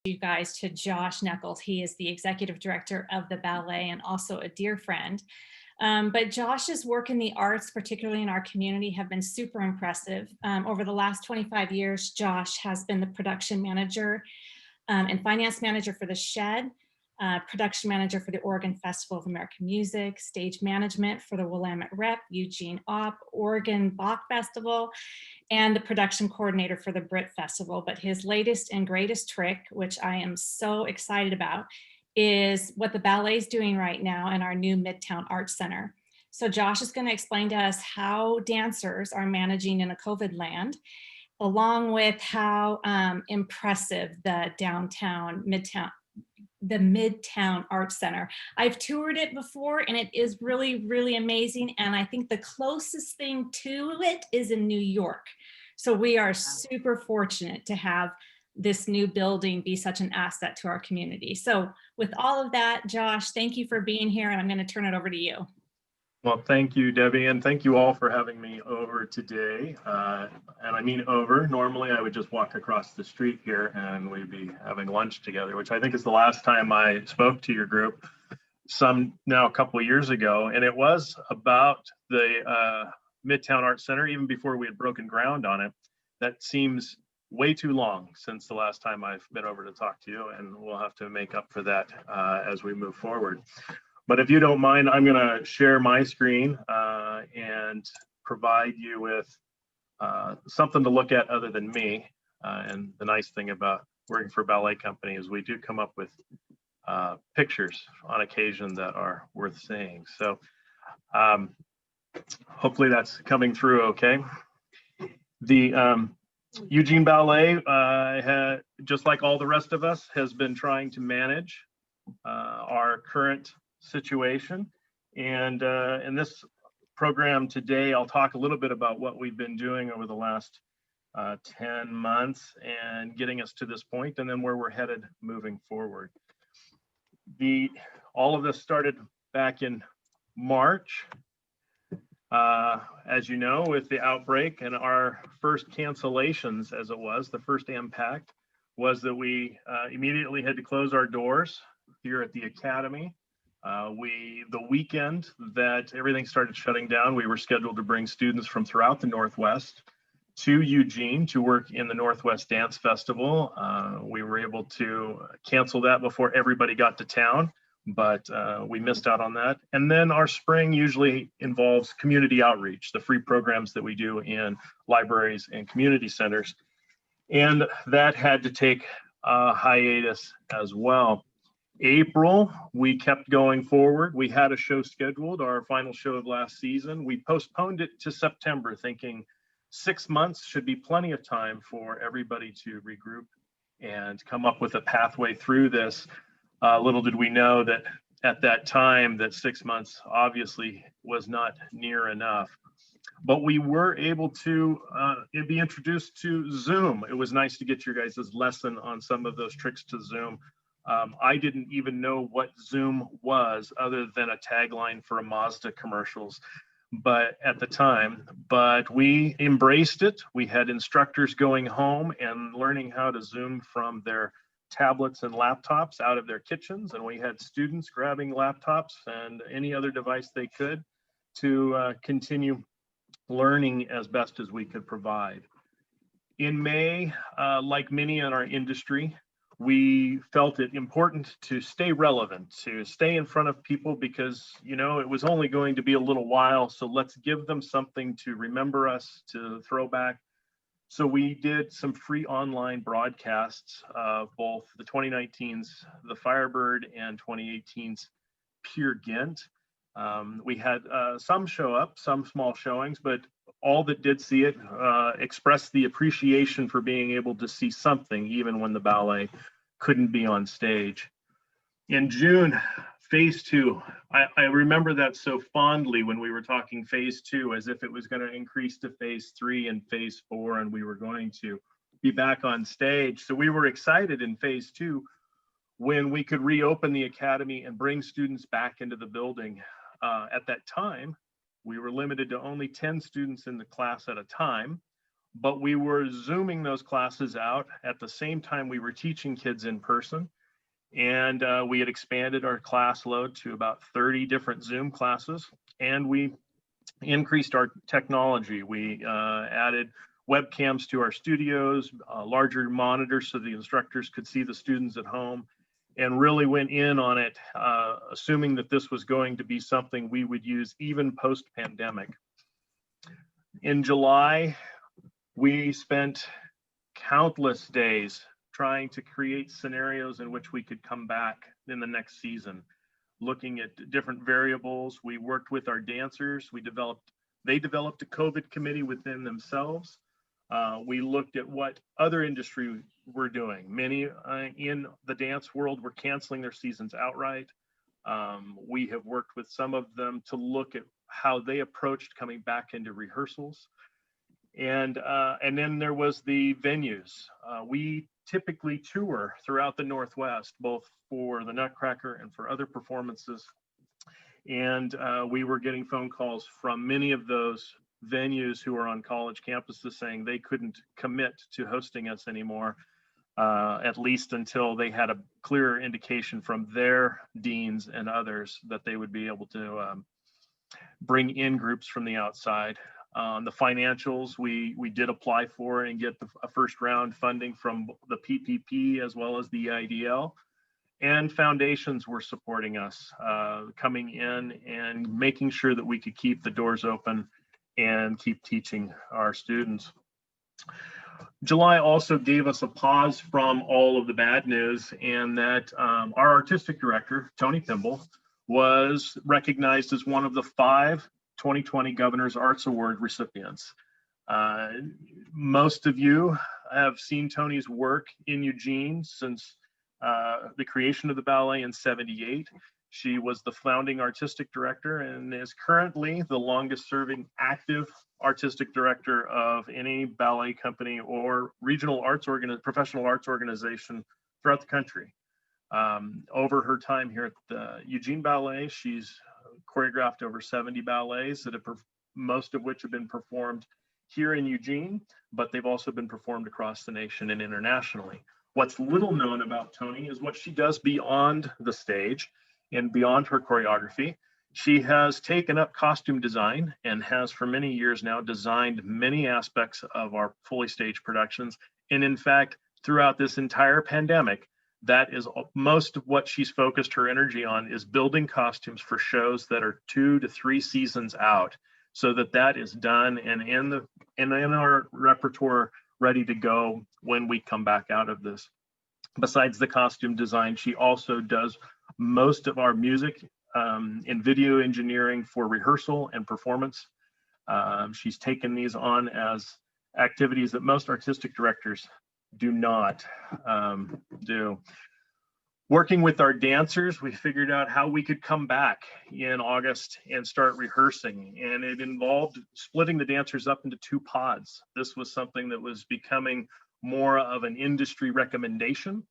you guys to Josh Neckels. He is the executive director of the ballet and also a dear friend. But Josh's work in the arts, particularly in our community, have been super impressive. Over the last 25 years, Josh has been the production manager and finance manager for The Shed, production manager for the Oregon Festival of American Music, stage management for the Willamette Rep, Eugene Op, Oregon Bach Festival, and the production coordinator for the Brit Festival. But his latest and greatest trick, which I am so excited about, is what the ballet is doing right now in our new Midtown Arts Center. So Josh is going to explain to us how dancers are managing in a COVID land, along with how impressive the Midtown Arts Center. I've toured it before and it is really, really amazing. And I think the closest thing to it is in New York. So we are super fortunate to have this new building be such an asset to our community. So with all of that, Josh, thank you for being here, and I'm going to turn it over to you. Well, thank you, Debbie, and thank you all for having me over today. And I mean over. Normally, I would just walk across the street here and we'd be having lunch together, which I think is the last time I spoke to your group, a couple of years ago. And it was about the Midtown Arts Center, even before we had broken ground on it. That seems way too long since the last time I've been over to talk to you, and we'll have to make up for that as we move forward. But if you don't mind, I'm going to share my screen and provide you with something to look at other than me. And the nice thing about working for a ballet company is we do come up with pictures on occasion that are worth seeing. So hopefully that's coming through okay. The Eugene Ballet, just like all the rest of us, has been trying to manage our current situation. And in this program today, I'll talk a little bit about what we've been doing over the last 10 months and getting us to this point, and then where we're headed moving forward. All of this started back in March, as you know, with the outbreak, and our first cancellations, as it was, the first impact was that we immediately had to close our doors here at the Academy. The weekend that everything started shutting down, we were scheduled to bring students from throughout the Northwest to Eugene to work in the Northwest Dance Festival. We were able to cancel that before everybody got to town, but we missed out on that. And then our spring usually involves community outreach, the free programs that we do in libraries and community centers. And that had to take a hiatus as well. April, we kept going forward. We had a show scheduled, our final show of last season. We postponed it to September, thinking 6 months should be plenty of time for everybody to regroup and come up with a pathway through this. Little did we know that at that time that 6 months obviously was not near enough. But we were able to be introduced to Zoom. It was nice to get your guys' lesson on some of those tricks to Zoom. I didn't even know what Zoom was other than a tagline for a Mazda commercials, but at the time, but we embraced it. We had instructors going home and learning how to Zoom from their tablets and laptops out of their kitchens. And we had students grabbing laptops and any other device they could to continue learning as best as we could provide. In May, like many in our industry, we felt it important to stay relevant, to stay in front of people because, you know, it was only going to be a little while. So let's give them something to remember us, to throw back. So we did some free online broadcasts of both the 2019's The Firebird and 2018's Peer Gynt. We had some show up, some small showings, but all that did see it expressed the appreciation for being able to see something, even when the ballet couldn't be on stage. In June, phase 2, I remember that so fondly when we were talking phase 2, as if it was going to increase to phase 3 and phase 4, and we were going to be back on stage. So we were excited in phase 2 when we could reopen the Academy and bring students back into the building. At that time, we were limited to only 10 students in the class at a time. but we were Zooming those classes out at the same time we were teaching kids in person. And we had expanded our class load to about 30 different Zoom classes, and we increased our technology. We added webcams to our studios, larger monitors so the instructors could see the students at home, and really went in on it, assuming that this was going to be something we would use even post-pandemic. In July, we spent countless days trying to create scenarios in which we could come back in the next season, looking at different variables. We worked with our dancers. They developed a COVID committee within themselves. We looked at what other industry were doing. Many in the dance world were canceling their seasons outright. We have worked with some of them to look at how they approached coming back into rehearsals. And then there was the venues. We typically tour throughout the Northwest, both for the Nutcracker and for other performances. And we were getting phone calls from many of those venues who are on college campuses saying they couldn't commit to hosting us anymore, at least until they had a clearer indication from their deans and others that they would be able to bring in groups from the outside. The financials we did apply for and get a first round funding from the PPP as well as the IDL, and foundations were supporting us, coming in and making sure that we could keep the doors open and keep teaching our students. July also gave us a pause from all of the bad news, and that our artistic director, Tony Pimble, was recognized as one of the 5 2020 Governor's Arts Award recipients. Most of you have seen Tony's work in Eugene since the creation of the ballet in '78. She was the founding artistic director and is currently the longest serving active artistic director of any ballet company or regional professional arts organization throughout the country. Over her time here at the Eugene Ballet, she's choreographed over 70 ballets that most of which have been performed here in Eugene, but they've also been performed across the nation and internationally. What's little known about Tony is what she does beyond the stage and beyond her choreography. She has taken up costume design and has for many years now designed many aspects of our fully staged productions. And in fact, throughout this entire pandemic, that is most of what she's focused her energy on, is building costumes for shows that are 2 to 3 seasons out, so that is done and in our repertoire, ready to go when we come back out of this. Besides the costume design, she also does most of our music and video engineering for rehearsal and performance. She's taken these on as activities that most artistic directors do not do. Working with our dancers, we figured out how we could come back in August and start rehearsing, and it involved splitting the dancers up into 2 pods. This was something that was becoming more of an industry recommendation,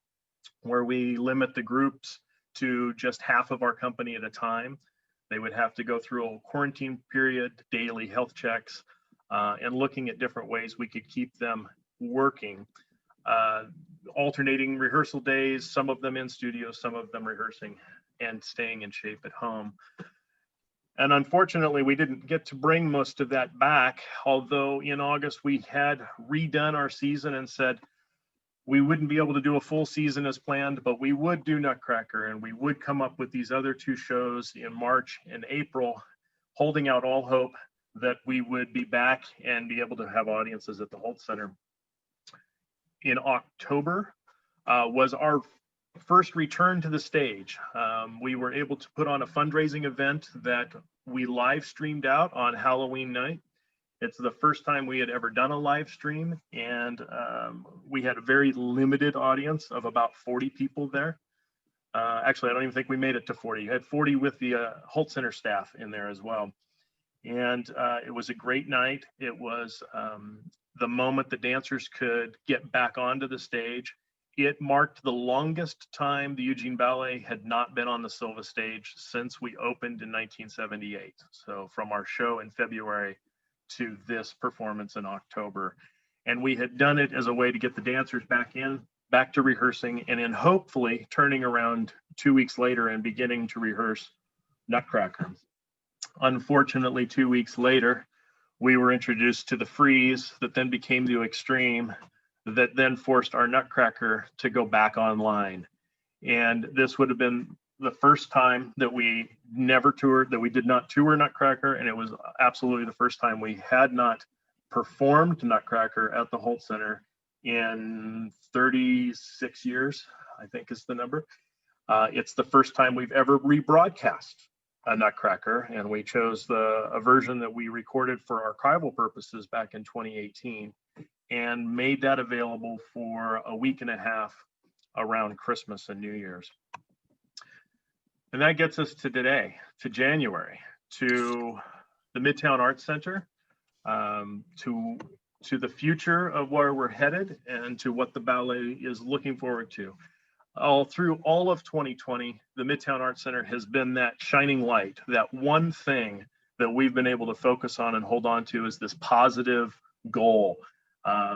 where we limit the groups to just half of our company at a time. They would have to go through a quarantine period, daily health checks, and looking at different ways we could keep them working. Alternating rehearsal days, some of them in studio, some of them rehearsing and staying in shape at home. And unfortunately, we didn't get to bring most of that back, although in August we had redone our season and said we wouldn't be able to do a full season as planned, but we would do Nutcracker, and we would come up with these other 2 shows in March and April, holding out all hope that we would be back and be able to have audiences at the Holt Center. In October was our first return to the stage. We were able to put on a fundraising event that we live streamed out on Halloween night. It's the first time we had ever done a live stream, and we had a very limited audience of about 40 people there. Actually, I don't even think we made it to 40. You had 40 with the Holt Center staff in there as well. And it was a great night. It was the moment the dancers could get back onto the stage. It marked the longest time the Eugene Ballet had not been on the Silva stage since we opened in 1978. So from our show in February to this performance in October. And we had done it as a way to get the dancers back to rehearsing, and then hopefully turning around 2 weeks later and beginning to rehearse Nutcracker. Unfortunately, 2 weeks later, we were introduced to the freeze that then became the extreme, that then forced our Nutcracker to go back online. And this would have been the first time that we never toured, that we did not tour Nutcracker, and it was absolutely the first time we had not performed Nutcracker at the Holt Center in 36 years, I think is the number. It's the first time we've ever rebroadcast a Nutcracker, and we chose a version that we recorded for archival purposes back in 2018 and made that available for a week and a half around Christmas and New Year's. And that gets us to today, to January, to the Midtown Arts Center, to the future of where we're headed, and to what the ballet is looking forward to. Through all of 2020, the Midtown Arts Center has been that shining light, that one thing that we've been able to focus on and hold on to is this positive goal,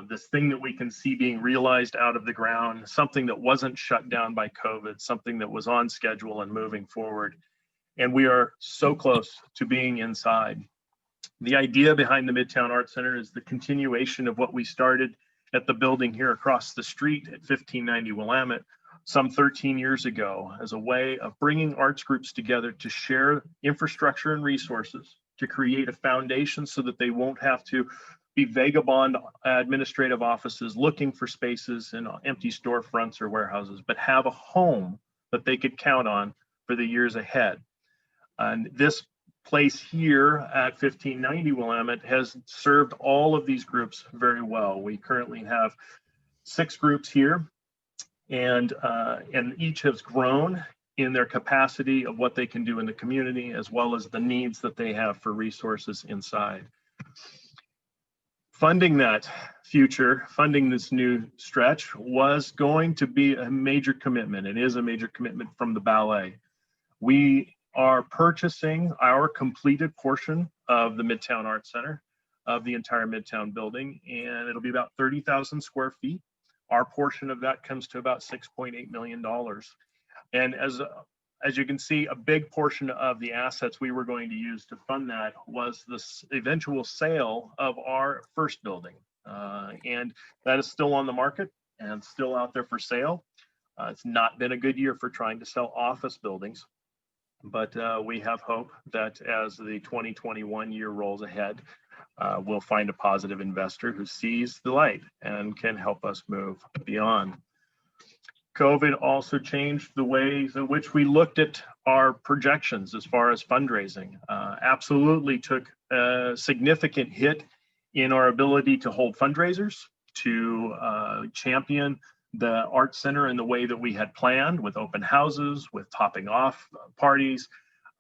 this thing that we can see being realized out of the ground, something that wasn't shut down by COVID, something that was on schedule and moving forward. And we are so close to being inside. The idea behind the Midtown Arts Center is the continuation of what we started at the building here across the street at 1590 Willamette some 13 years ago, as a way of bringing arts groups together to share infrastructure and resources, to create a foundation so that they won't have to be vagabond administrative offices looking for spaces in empty storefronts or warehouses, but have a home that they could count on for the years ahead. And this place here at 1590 Willamette has served all of these groups very well. We currently have 6 groups here, and each has grown in their capacity of what they can do in the community, as well as the needs that they have for resources inside. Funding that future, funding this new stretch was going to be a major commitment. It is a major commitment from the ballet. We are purchasing our completed portion of the Midtown Arts Center, of the entire Midtown building, and it'll be about 30,000 square feet. Our portion of that comes to about $6.8 million. And as you can see, a big portion of the assets we were going to use to fund that was this eventual sale of our first building. And that is still on the market and still out there for sale. It's not been a good year for trying to sell office buildings, but we have hope that as the 2021 year rolls ahead, we'll find a positive investor who sees the light and can help us move beyond. COVID also changed the ways in which we looked at our projections as far as fundraising. Absolutely took a significant hit in our ability to hold fundraisers, to champion the Art Center in the way that we had planned, with open houses, with topping off parties,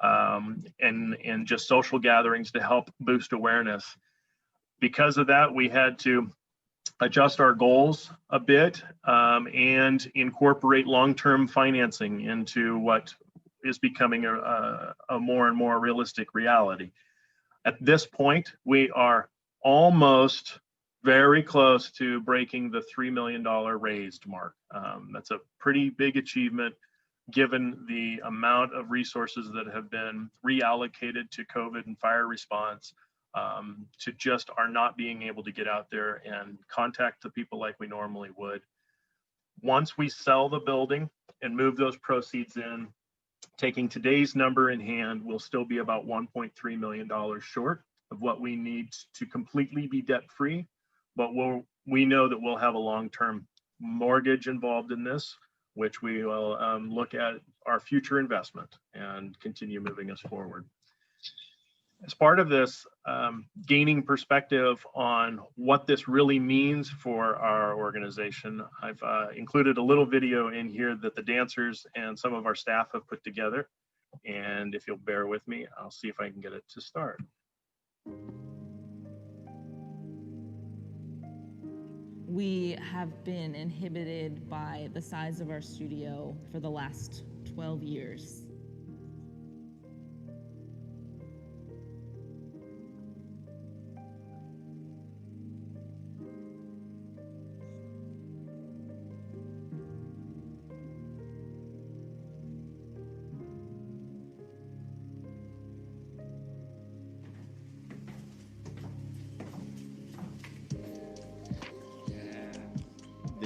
and just social gatherings to help boost awareness. Because of that, we had to adjust our goals a bit and incorporate long-term financing into what is becoming a more and more realistic reality. At this point, we are almost very close to breaking the $3 million raised mark. That's a pretty big achievement given the amount of resources that have been reallocated to COVID and fire response, to just our not being able to get out there and contact the people like we normally would. Once we sell the building and move those proceeds in, taking today's number in hand, we'll still be about $1.3 million short of what we need to completely be debt-free, but we know that we'll have a long-term mortgage involved in this, which we will look at our future investment and continue moving us forward. As part of this, gaining perspective on what this really means for our organization, I've included a little video in here that the dancers and some of our staff have put together. And if you'll bear with me, I'll see if I can get it to start. We have been inhibited by the size of our studio for the last 12 years.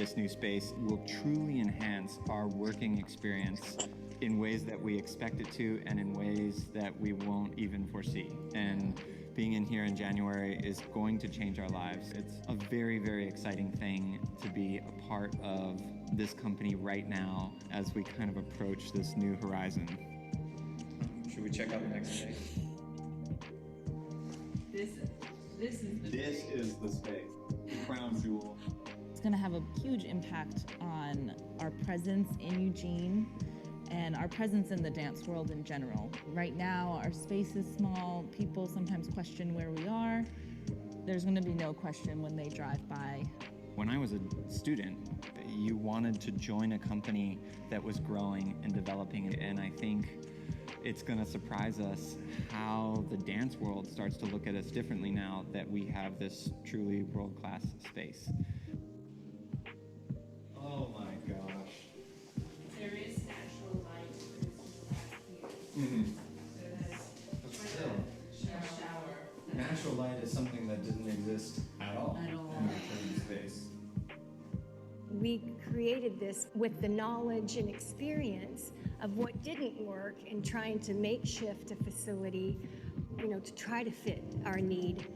this new space will truly enhance our working experience in ways that we expect it to and in ways that we won't even foresee. And being in here in January is going to change our lives. It's a very, very exciting thing to be a part of this company right now as we kind of approach this new horizon. Should we check out the next space? This This is the space, the crown jewel. It's going to have a huge impact on our presence in Eugene and our presence in the dance world in general. Right now, our space is small. People sometimes question where we are. There's going to be no question when they drive by. When I was a student, you wanted to join a company that was growing and developing, and I think it's going to surprise us how the dance world starts to look at us differently now that we have this truly world-class space. Oh my gosh. There is natural light. Mm-hmm. So it has Still, shower. natural light is something that didn't exist at all At all. in our current space. We created this with the knowledge and experience of what didn't work and trying to makeshift a facility, to try to fit our need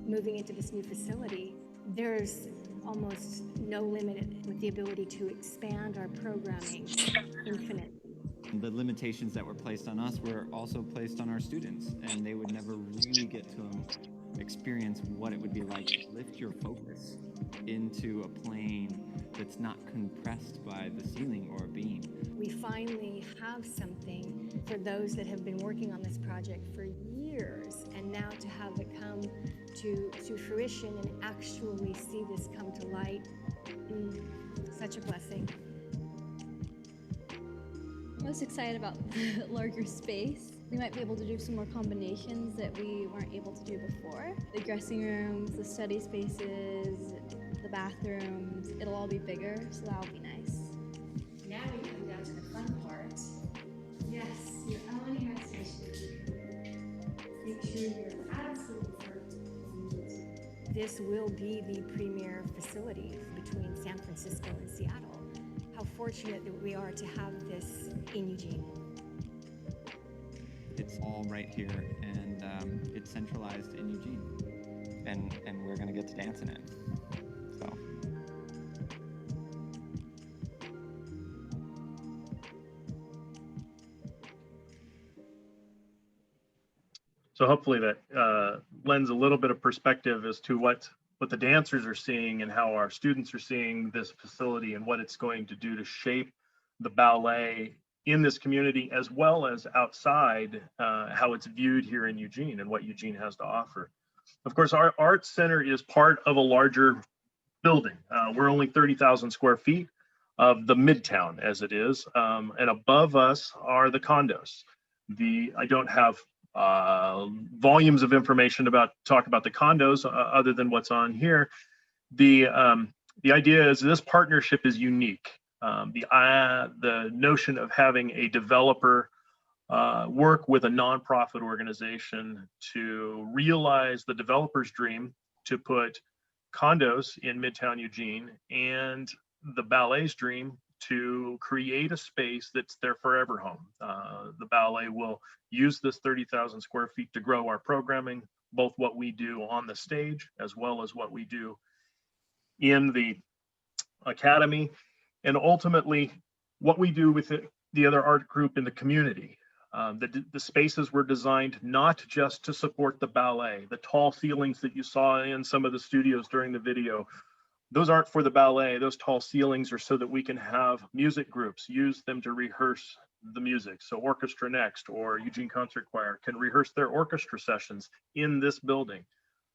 moving into this new facility. There's almost no limit with the ability to expand our programming infinitely. The limitations that were placed on us were also placed on our students, and they would never really get to experience what it would be like to lift your focus into a plane that's not compressed by the ceiling or a beam. We finally have something for those that have been working on this project for years, and now to have it come to fruition and actually see this come to light, such a blessing. Most excited about the larger space. We might be able to do some more combinations that we weren't able to do before. The dressing rooms, the study spaces, the bathrooms, it'll all be bigger, so that'll be nice. Now we come down to the fun part. Yes, your own hair station. Make sure you're absolutely perfect. This will be the premier facility between San Francisco and Seattle. How fortunate that we are to have this in Eugene. It's all right here, and it's centralized in Eugene, and we're gonna get to dance in it. So hopefully that lends a little bit of perspective as to what the dancers are seeing and how our students are seeing this facility and what it's going to do to shape the ballet in this community, as well as outside, how it's viewed here in Eugene and what Eugene has to offer. Of course, our Arts Center is part of a larger building. We're only 30,000 square feet of the Midtown as it is, and above us are the condos. I don't have volumes of information talk about the condos other than what's on here. The idea is this partnership is unique. The notion of having a developer work with a nonprofit organization to realize the developer's dream to put condos in Midtown Eugene, and the ballet's dream to create a space that's their forever home. The ballet will use this 30,000 square feet to grow our programming, both what we do on the stage as well as what we do in the academy, and ultimately what we do with the other art group in the community. The spaces were designed not just to support the ballet. The tall ceilings that you saw in some of the studios during the video, those aren't for the ballet. Those tall ceilings are so that we can have music groups use them to rehearse the music. So Orchestra Next or Eugene Concert Choir can rehearse their orchestra sessions in this building.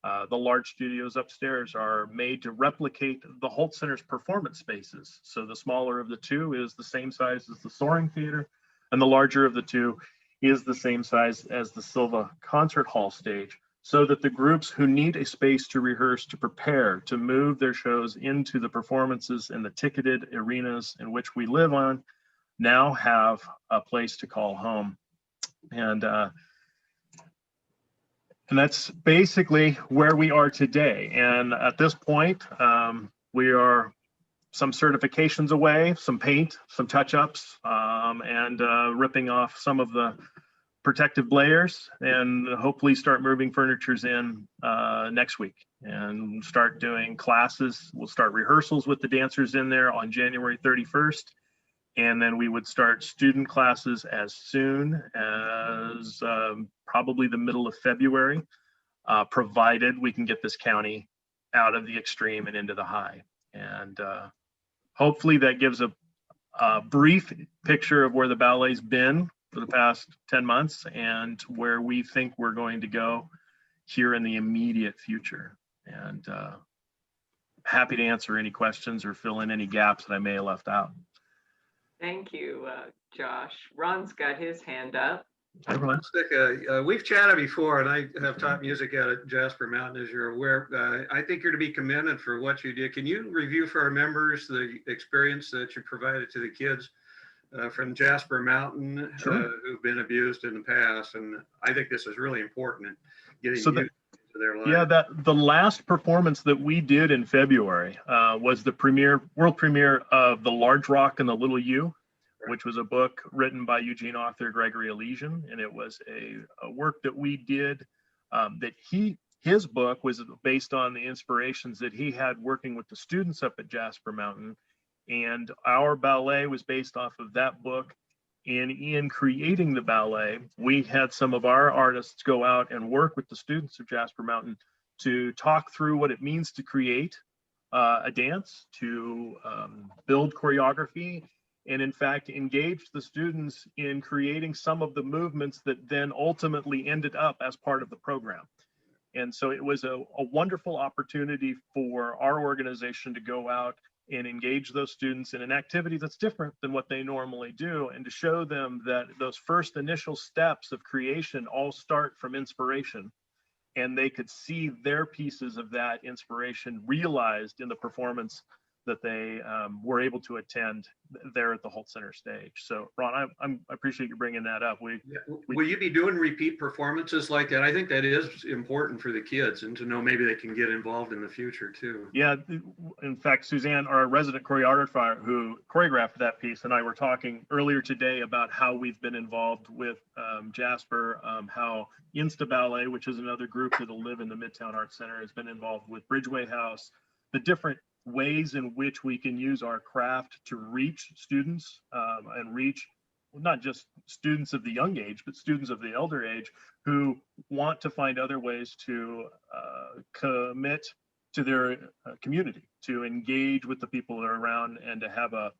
The large studios upstairs are made to replicate the Holt Center's performance spaces. So the smaller of the two is the same size as the Soaring Theater, and the larger of the two is the same size as the Silva Concert Hall stage, so that the groups who need a space to rehearse, to prepare, to move their shows into the performances in the ticketed arenas in which we live on, now have a place to call home. And that's basically where we are today. And at this point, we are some certifications away, some paint, some touch-ups, and ripping off some of the protective layers, and hopefully start moving furnitures in next week and start doing classes. We'll start rehearsals with the dancers in there on January 31st. And then we would start student classes as soon as probably the middle of February, provided we can get this county out of the extreme and into the high. And hopefully that gives a brief picture of where the ballet's been for the past 10 months and where we think we're going to go here in the immediate future. And happy to answer any questions or fill in any gaps that I may have left out. Thank you, Josh. Ron's got his hand up. Hi, Ron. We've chatted before, and I have taught music at Jasper Mountain, as you're aware. I think you're to be commended for what you did. Can you review for our members the experience that you provided to the kids from Jasper Mountain? Sure. Who've been abused in the past? And I think this is really important in getting into their lives. Yeah, the last performance that we did in February was the world premiere of The Large Rock and the Little U, which was a book written by Eugene author Gregory Elysian. And it was a work that we did that his book was based on the inspirations that he had working with the students up at Jasper Mountain. And our ballet was based off of that book. And in creating the ballet, we had some of our artists go out and work with the students of Jasper Mountain to talk through what it means to create a dance, to build choreography, and in fact, engage the students in creating some of the movements that then ultimately ended up as part of the program. And so it was a wonderful opportunity for our organization to go out and engage those students in an activity that's different than what they normally do, and to show them that those first initial steps of creation all start from inspiration, and they could see their pieces of that inspiration realized in the performance that they were able to attend there at the Holt Center stage. So Ron, I appreciate you bringing that up. Will you be doing repeat performances like that? I think that is important for the kids, and to know maybe they can get involved in the future too. Yeah, in fact, Suzanne, our resident choreographer who choreographed that piece, and I were talking earlier today about how we've been involved with Jasper, how Insta Ballet, which is another group that'll live in the Midtown Arts Center, has been involved with Bridgeway House, the different ways in which we can use our craft to reach students and reach not just students of the young age, but students of the elder age who want to find other ways to commit to their community, to engage with the people that are around, and to have a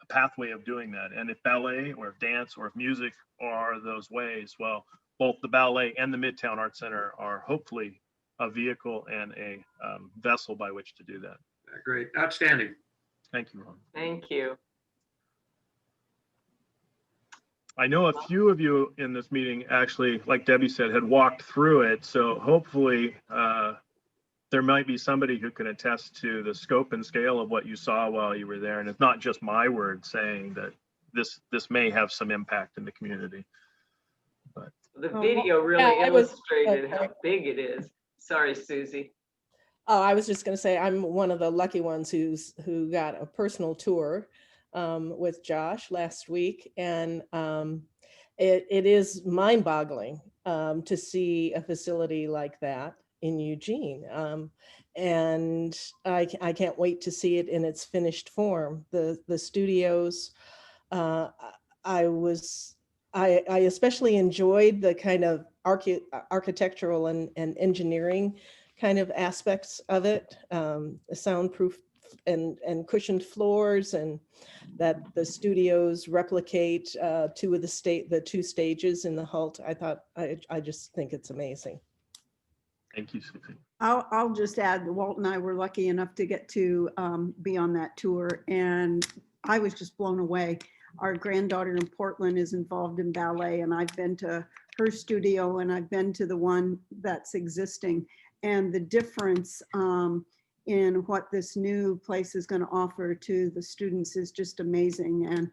pathway of doing that. And if ballet or if dance or if music are those ways, well, both the ballet and the Midtown Arts Center are hopefully a vehicle and a vessel by which to do that. Great, outstanding. Thank you, Ron. Thank you. I know a few of you in this meeting actually, like Debbie said, had walked through it. So hopefully there might be somebody who can attest to the scope and scale of what you saw while you were there. And it's not just my word saying that this may have some impact in the community. But the video really illustrated how big it is. Sorry, Susie. Oh, I was just going to say I'm one of the lucky ones who got a personal tour with Josh last week, and it is mind-boggling to see a facility like that in Eugene, and I can't wait to see it in its finished form. The studios, I especially enjoyed the kind of architectural and engineering kind of aspects of it, soundproof and cushioned floors, and that the studios replicate the two stages in the Holt. I just think it's amazing. thank you, Susie. I'll just add, Walt and I were lucky enough to get to be on that tour, and I was just blown away. Our granddaughter in Portland is involved in ballet, and I've been to her studio and I've been to the one that's existing. And the difference in what this new place is going to offer to the students is just amazing. And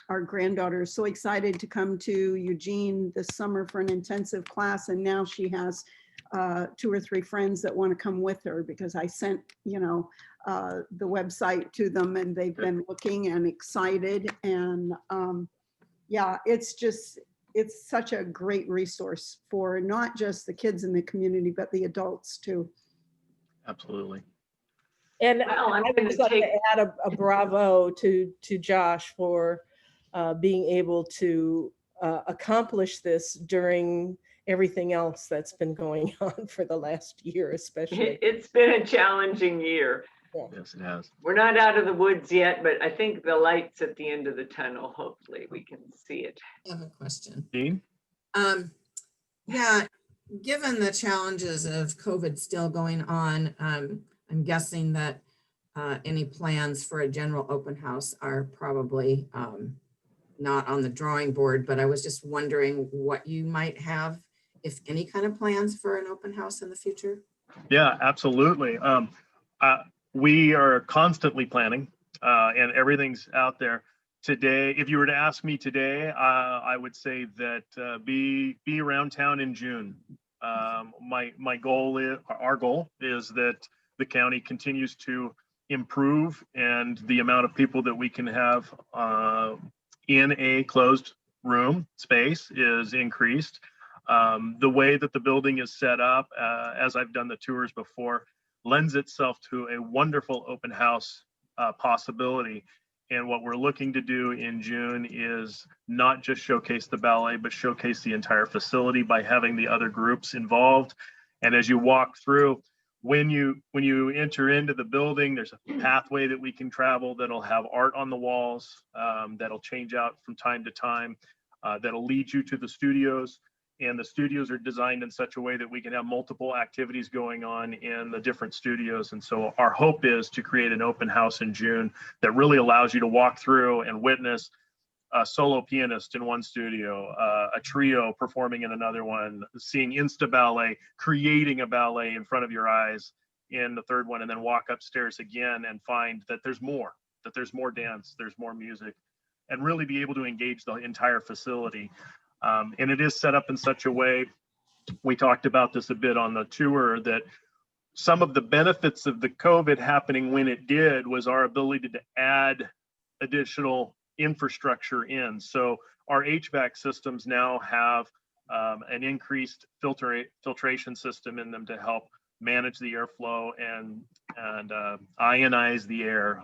our granddaughter is so excited to come to Eugene this summer for an intensive class. And now she has 2 or 3 friends that want to come with her, because I sent, the website to them, and they've been looking and excited. And yeah, it's such a great resource for not just the kids in the community, but the adults too. Absolutely. And Well, I would just like to add a bravo to Josh for being able to accomplish this during everything else that's been going on for the last year, especially. It's been a challenging year. Yeah. Yes, it has. We're not out of the woods yet, but I think the light's at the end of the tunnel. Hopefully we can see it. I have a question. Dean? Yeah, given the challenges of COVID still going on, I'm guessing that any plans for a general open house are probably not on the drawing board, but I was just wondering what you might have, if any kind of plans for an open house in the future. Yeah, absolutely. We are constantly planning and everything's out there. Today, if you were to ask me today, I would say that be around town in June. My goal is, our goal is that the county continues to improve, and the amount of people that we can have in a closed room space is increased. The way that the building is set up, as I've done the tours before, lends itself to a wonderful open house possibility. And what we're looking to do in June is not just showcase the ballet, but showcase the entire facility by having the other groups involved. And as you walk through, when you enter into the building, there's a pathway that we can travel that'll have art on the walls, that'll change out from time to time, that'll lead you to the studios. And the studios are designed in such a way that we can have multiple activities going on in the different studios. And so our hope is to create an open house in June that really allows you to walk through and witness a solo pianist in one studio, a trio performing in another one, seeing Insta Ballet, creating a ballet in front of your eyes in the third one, and then walk upstairs again and find that there's more dance, there's more music, and really be able to engage the entire facility. And it is set up in such a way, we talked about this a bit on the tour, that some of the benefits of the COVID happening when it did was our ability to add additional infrastructure in. So our HVAC systems now have an increased filtration system in them to help manage the airflow and ionize the air.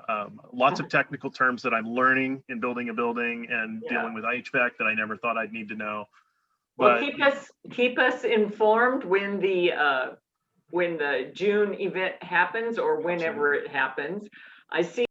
Lots of technical terms that I'm learning in building a building and dealing with HVAC that I never thought I'd need to know. Well, keep us informed when the June event happens, or whenever it happens. I see